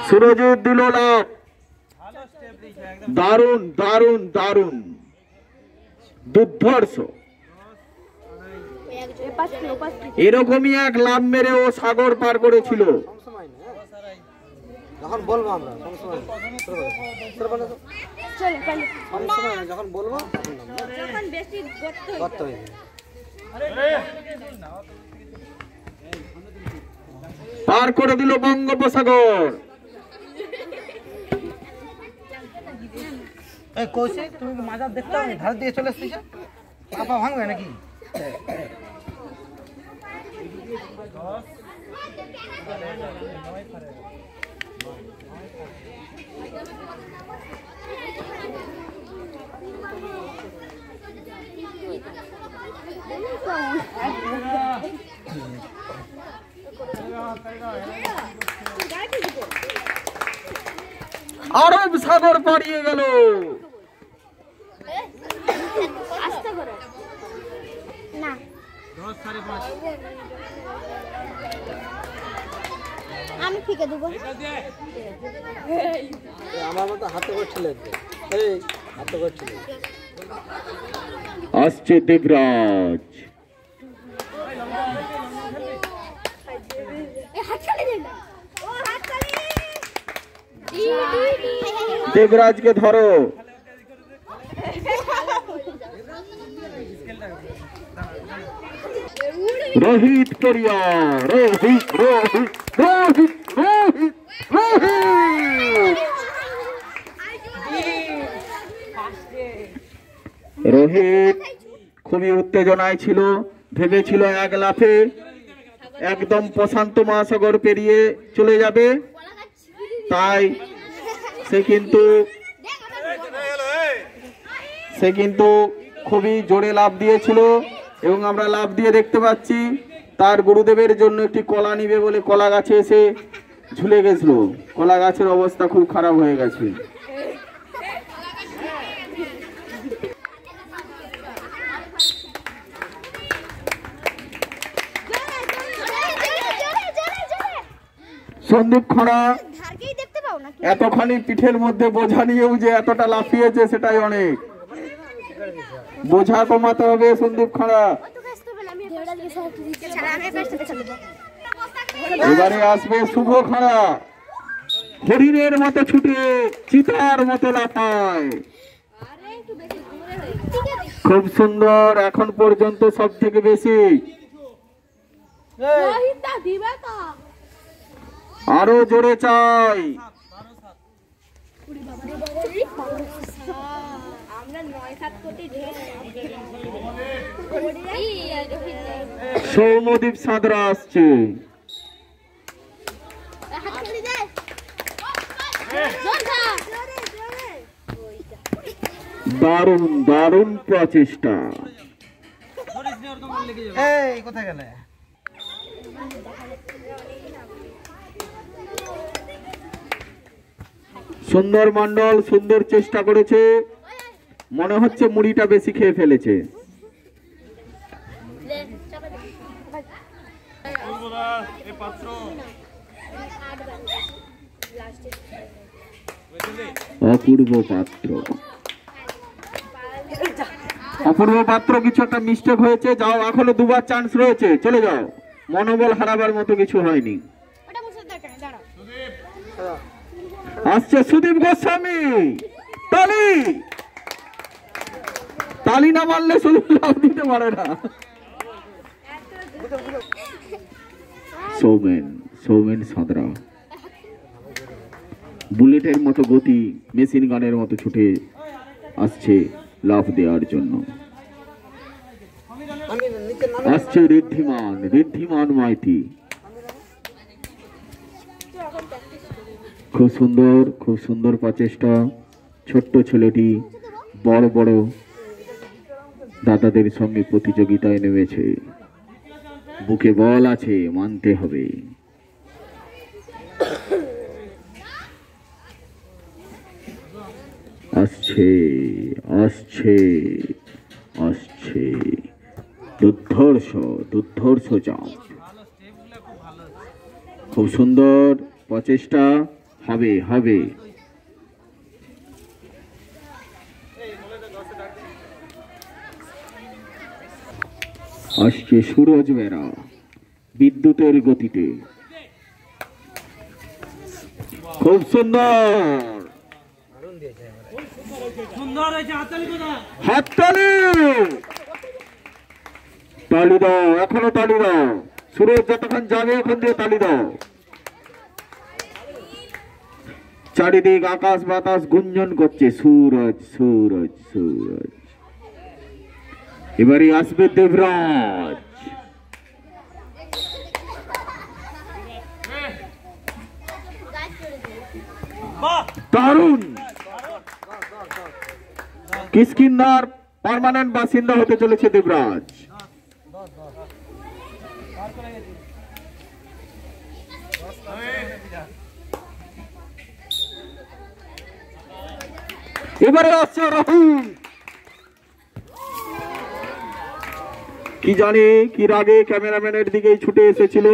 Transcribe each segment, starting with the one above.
সুরজিৎ দিল লাভ। দারুণ দারুণ দারুণ, দুর্ধর্ষ। এরকমই এক লাভ মেরে ও সাগর পার করেছিল। যখন বলবো আমরা যখন বলবো পার করে দিল বঙ্গোপসাগর। কৌশিক, তুমি মাজার দেখতে হবে, ধার দিয়ে চলে এসেছে, পা ভাঙবে নাকি? আরব সাগর পাড়িয়ে গেল। আমি ফিকে দেবো, আমার মতো হাতে করে ঠেলে হাতে করে ঠেলে আসছে দেবরাজ। দেবরাজকে ধরো। রোহিত করিয়া, রোহিত রোহিত রোহিত রোহিত রোহিত রোহিত খুবই উত্তেজনায় ছিল, ভেবেছিল এক লাফে একদম প্রশান্ত মহাসাগর পেরিয়ে চলে যাবে, তাই সে কিন্তু খুবই জোরে লাফ দিয়েছিল এবং আমরা লাফ দিয়ে দেখতে পাচ্ছি তার গুরুদেবের জন্য একটি কলা নিবে বলে কলা গাছে এসে ঝুলে গেছিল। কলা গাছের অবস্থা খুব খারাপ হয়ে গেছে। সন্দীপ খড়া এতখানি পিঠের মধ্যে বোঝা নিয়েও যে এতটা লাফিয়েছে সেটাই অনেক। বোঝা কমাতে হবে সন্দীপ খড়া। এবারে আসবে শুভ খড়া, হরিণের মতো ছুটে চিতার মতো লাফায়। খুব সুন্দর, এখন পর্যন্ত সব থেকে বেশি। আরো জোরে চাই। সৌম্যদীপ সাঁতরা আসছে। দারুণ দারুণ প্রচেষ্টা। কোথায় গেলে? সুন্দর মন্ডল সুন্দর চেষ্টা করেছে, মনে হচ্ছে মুড়িটা বেশি খেয়ে ফেলেছে। অপূর্ব পাত্র, অপূর্ব পাত্র কিছু একটা মিস্টেক হয়েছে। যাও, এখনো দুবার চান্স রয়েছে, চলে যাও। মনোবল হারাবার মতো কিছু হয়নি। আসছে সুদীপ গোস্বামী। তালি তালি না মারলে সুদীপ লাভ দিতে পারে না। সৌমেন সাঁতরা বুলেটের মতো গতি, মেশিন গানের মতো ছুটে আসছে লাভ দেওয়ার জন্য। আসছে ঋদ্ধিমান মাইতি। খুব সুন্দর প্রচেষ্টা। ছোট্ট ছেলেটি বড় বড় দাদাদের সঙ্গে প্রতিযোগিতায় নেমেছে। বুকে বল আছে, মানতে হবে। আসছে আসছে আসছে দুর্ধর্ষ চাপ। খুব সুন্দর প্রচেষ্টা, হবে হবে। আসছে সুরজ বেড়া বিদ্যুতের গতিতে, খুব সুন্দর। হাততালি, তালি দাও, এখনো তালি দাও। সুরজ যতক্ষণ যাবে ওখান দিয়ে তালি দাও। চারিদিক আকাশ বাতাস গুঞ্জন করছে সুরজ সুরজ সুরজ। এবারে আসবে দেবরাজ। দারুণ, কিষ্কিন্ধার পার্মানেন্ট বাসিন্দা হতে চলেছে দেবরাজ। এবারে আসছে রাহুল। কি জানি কি রাগে ক্যামেরাম্যানের দিকেই ছুটে এসেছিল।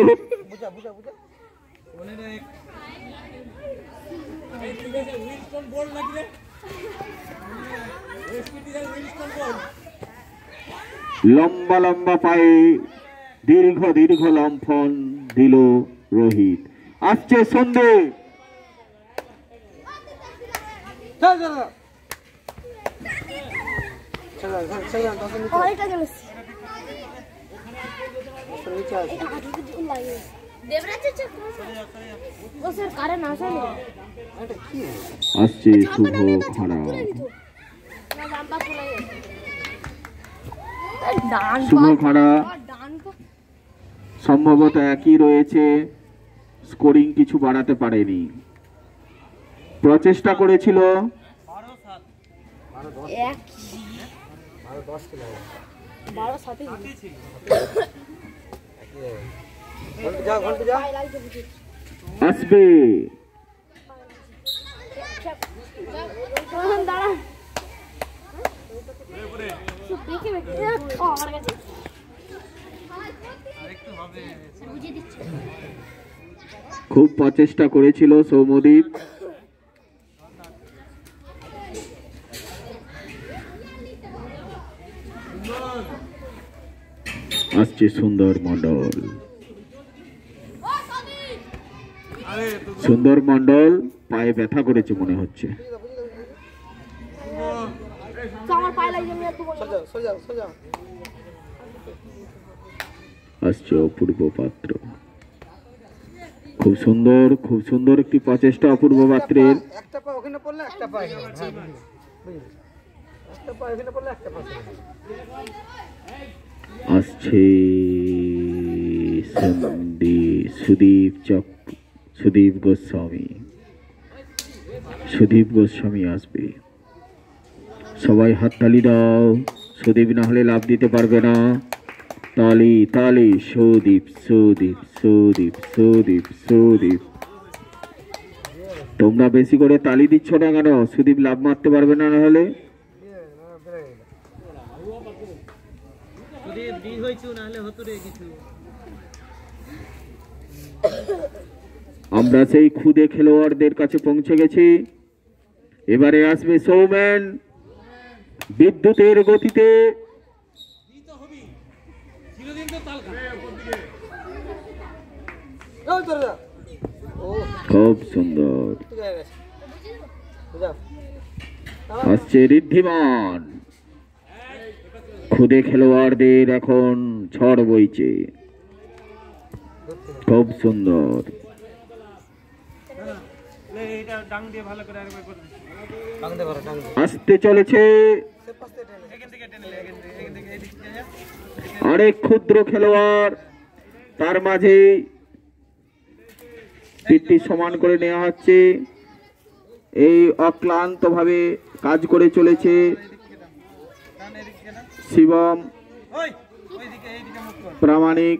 লম্বা লম্বা পায়ে দীর্ঘ দীর্ঘ লম্ফন দিল রোহিত। আসছে সন্ধে। আসছে শুভ খাড়া। শুভ খাড়া সম্ভবত একই রয়েছে, স্কোরিং কিছু বাড়াতে পারেনি, প্রচেষ্টা করেছিল। আসবে খুব প্রচেষ্টা করেছিল সৌম্যদীপ। আসছে সুন্দর মন্ডল। সুন্দর মন্ডল পায়ে ব্যথা করেছে মনে হচ্ছে। আসছে অপূর্ব পাত্র। খুব সুন্দর, খুব সুন্দর একটি প্রচেষ্টা অপূর্ব পাত্রের। আসছে সুদীপ গোস্বামী। সুদীপ গোস্বামী আসবে। সবাই হাততালি দাও। সুদীপ না হলে লাভ দিতে পারবে না। তালি তালি, সুদীপ সুদীপ সুদীপ সুদীপ সুদীপ। তোমরা বেশি করে তালি দিচ্ছ না কেন? সুদীপ লাভ মারতে পারবে না, হলে আমরা সেই খুদে খেলোয়াড়দের কাছে পৌঁছে গেছি। এবারে আসবে সৌমেন বিদ্যুতের গতিতে। খুব সুন্দর। আসছে ঋদ্ধিমান। খুদে খেলোয়াড়দের এখন ঝড় বইছে। খুব সুন্দর। আসতে চলেছে আরেক ক্ষুদ্র খেলোয়াড়, তার মাঝে পিঠটি সমান করে নেওয়া হচ্ছে। এই অক্লান্ত ভাবে কাজ করে চলেছে শিবম প্রামাণিক।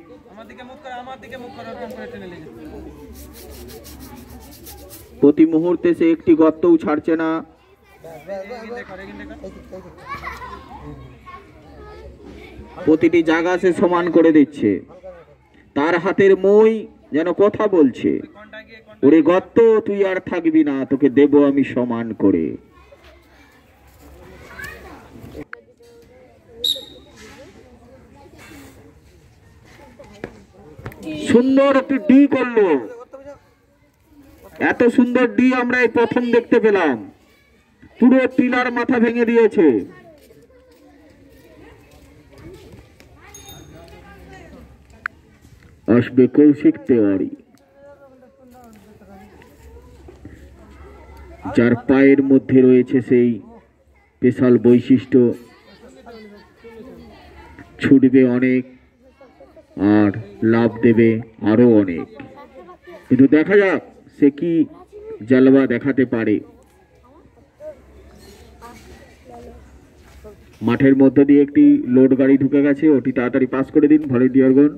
প্রতি মুহূর্তে সে একটি গর্তও ছাড়ছে না। প্রতিটি জায়গা সে সমান করে দিচ্ছে। তার হাতের মই যেন কথা বলছে। ওরে গর্ত, তুই আর থাকবি না, তোকে দেব আমি সমান করে। সুন্দর একটি ডি করলো। এত সুন্দর ডি আমরা এই প্রথম দেখতে পেলাম। পুরো টিলার মাথা ভেঙে দিয়েছে। আসবে কৌশিক তেওয়ারি, যার পায়ের মধ্যে রয়েছে সেই স্পেশাল বৈশিষ্ট্য, ছুটবে অনেক আর লাভ দেবে আরো অনেক। কিন্তু দেখা যাক সে কি জালবা দেখাতে পারে। মাঠের মধ্যে দিয়ে একটি লোড গাড়ি ঢুকে গেছে, ওটি তাড়াতাড়ি পাস করে দিন ভলেন্টিয়ারগণ।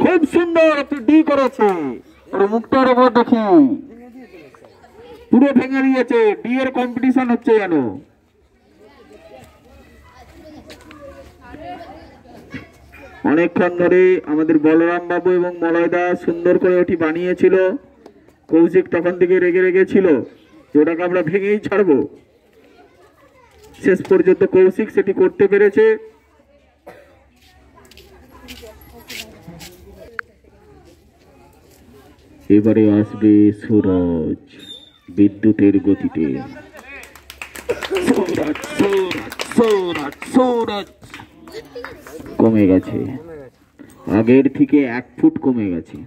খুব সুন্দর একটি ডি করেছে। মুক্তার উপর দেখি পুরো ভেঙে দিয়েছে। ডি এর কম্পিটিশন হচ্ছে যেন। অনেকক্ষণ ধরে আমাদের বলরাম বাবু এবং মলয়দা সুন্দর করে ওটি বানিয়েছিল। কৌশিক তখন থেকে রেগে রেগেছিল যে ওটাকে আমরা ভেঙেই ছাড়বো। শেষ পর্যন্ত কৌশিক সেটি করতে পেরেছে। এবারে আসবে সুরজ বিদ্যুতের গতিতে। কমে গেছে, আগের থেকে 1 ফুট কমে গেছে।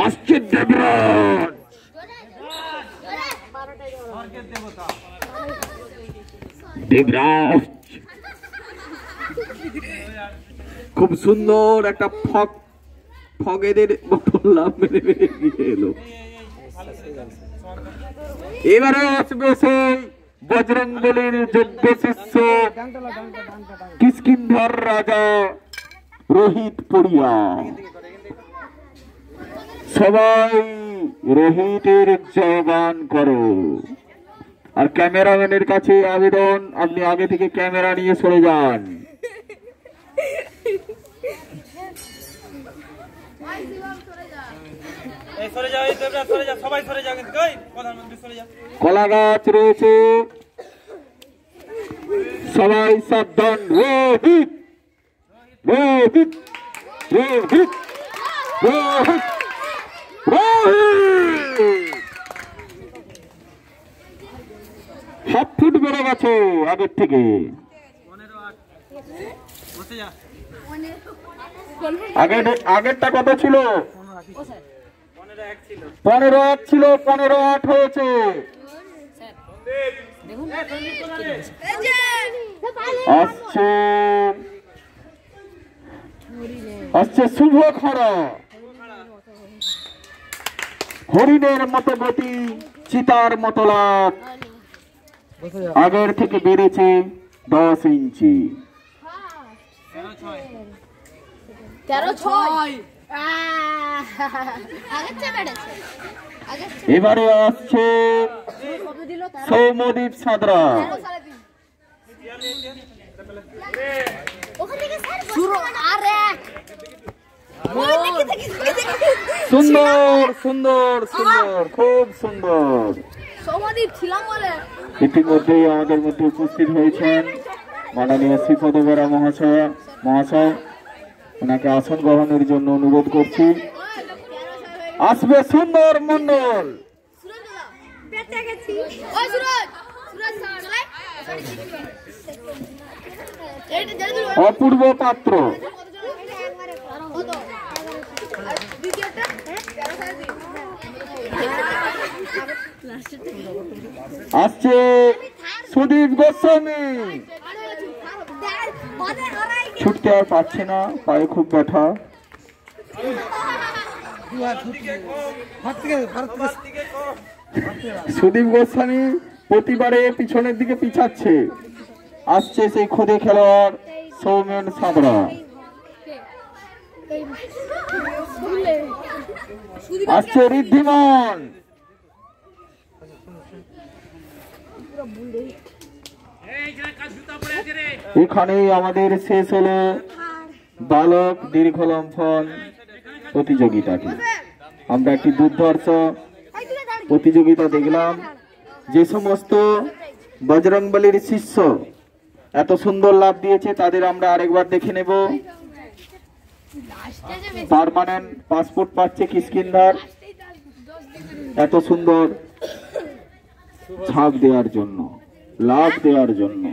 আসছে দেবরাজ। দেবরাজ খুব সুন্দর একটা ফগেদের বোতল লাভ মেরে মেরে গিয়ে এলো। এবারে আসবে সেই বজরংবলীর যোগ্য শিষ্য কিষ্কিন্ধার রাজা রোহিত পড়িয়া। সবাই রোহিতের জয়গান করো। আর ক্যামেরাম্যানের কাছে আবেদন, আপনি আগে থেকে ক্যামেরা নিয়ে সরে যান। কলা গাছ রয়েছে, সবাই সাবধান। রোহিত রোহিত রোহিত রোহিত রোহিত 7 ফুট বেড়ে গেছে আগের থেকে। আগেরটা কত ছিল? 15-1 ছিল, 15-8 হয়েছে। আসছে শুভ খরা। হরিণের মতো গতি, চিতার মতো লাভ। আগের থেকে বেড়েছে 10 ইঞ্চি। 13-6 এবারে আসছে সৌম্যদীপ সাঁতরা। সুন্দর সুন্দর সুন্দর, খুব সুন্দর। ইতিমধ্যেই আমাদের মধ্যে উপস্থিত হয়েছেন মাননীয় শ্রীপদ বেরা মহাশয়। ওনাকে আসন গ্রহণের জন্য অনুরোধ করছি। আসবে সুন্দর মন্ডল। অপূর্ব পাত্র। আসছে সুদীপ গোস্বামী। ছুটতে আর পারছে না, পায়ে খুব ব্যথা। সুদীপ গোস্বামী প্রতিবারে পিছনের দিকে পিছাচ্ছে। আসছে সেই খুদে খেলোয়াড় সৌমেন সাঁতরা। আসছে ঋদ্ধিমান। এখানেই আমাদের শেষ হলো বালক দীর্ঘ লম্ফন প্রতিযোগিতাটি। আমরা একটি দুর্ধর্ষ প্রতিযোগিতা দেখলাম। যে সমস্ত বজরংবলীর শিষ্য এত সুন্দর লাভ দিয়েছে তাদের আমরা আরেকবার দেখে নেব। পার্মানেন্ট পাসপোর্ট পাচ্ছে কিষ্কিন্ধার এত সুন্দর ঝাঁপ দেওয়ার জন্য, লাভ দেওয়ার জন্য।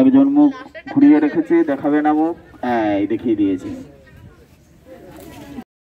একজন মুখ ঘুরিয়ে রেখেছে, দেখাবে না মুখ, দেখিয়ে দিয়েছে।